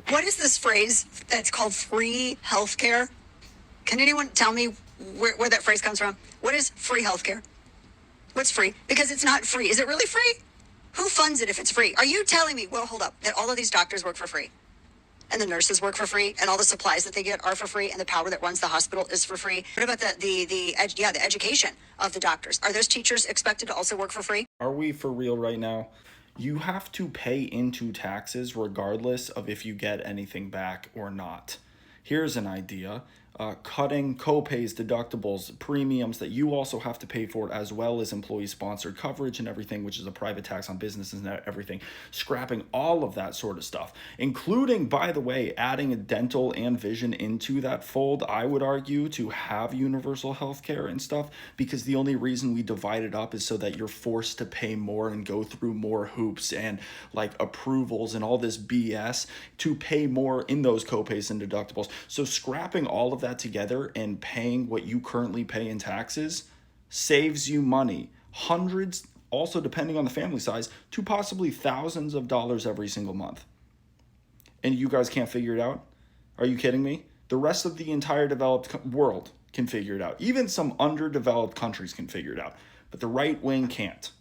What is this phrase that's called free healthcare? Can anyone tell me where that phrase comes from? What is free healthcare? What's free? Because it's not free. Is it really free? Who funds it if it's free? Are you telling me, well, hold up, that all of these doctors work for free? And the nurses work for free, and all the supplies that they get are for free, and the power that runs the hospital is for free. What about the education of the doctors? Are those teachers expected to also work for free? Are we for real right now? You have to pay into taxes regardless of if you get anything back or not. Here's an idea. Cutting copays, deductibles, premiums that you also have to pay for, as well as employee sponsored coverage and everything, which is a private tax on businesses and everything. Scrapping all of that sort of stuff, including, by the way, adding a dental and vision into that fold, I would argue, to have universal health care and stuff, because the only reason we divide it up is so that you're forced to pay more and go through more hoops and like approvals and all this BS to pay more in those copays and deductibles. So scrapping all of that together and paying what you currently pay in taxes saves you money, hundreds, also depending on the family size, to possibly thousands of dollars every single month. And you guys can't figure it out? Are you kidding me? The rest of the entire developed world can figure it out. Even some underdeveloped countries can figure it out, but the right wing can't.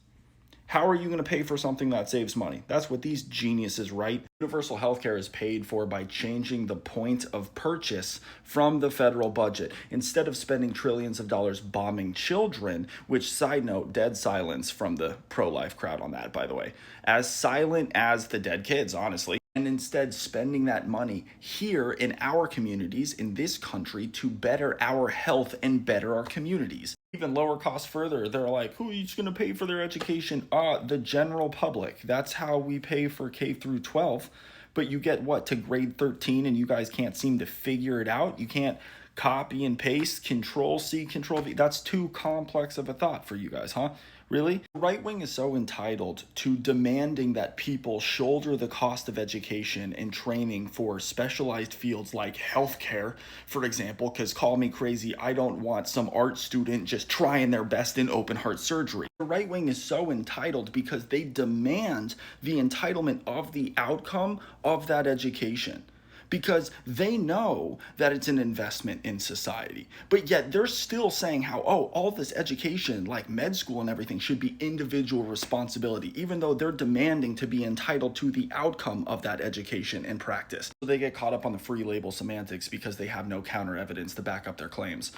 How are you going to pay for something that saves money? That's what these geniuses write. Universal healthcare is paid for by changing the point of purchase from the federal budget. Instead of spending trillions of dollars bombing children, which, side note, dead silence from the pro-life crowd on that, by the way. As silent as the dead kids, honestly. And instead spending that money here in our communities, in this country, to better our health and better our communities. Even lower costs further, they're like, who's going to pay for their education? The general public. That's how we pay for K through 12. But you get what, to grade 13, and you guys can't seem to figure it out? You can't copy and paste, control C, control V. That's too complex of a thought for you guys, huh? Really? The right wing is so entitled to demanding that people shoulder the cost of education and training for specialized fields like healthcare, for example, because call me crazy, I don't want some art student just trying their best in open heart surgery. The right wing is so entitled because they demand the entitlement of the outcome of that education, because they know that it's an investment in society. But yet they're still saying how, all this education, like med school and everything, should be individual responsibility, even though they're demanding to be entitled to the outcome of that education and practice. So they get caught up on the free label semantics because they have no counter evidence to back up their claims.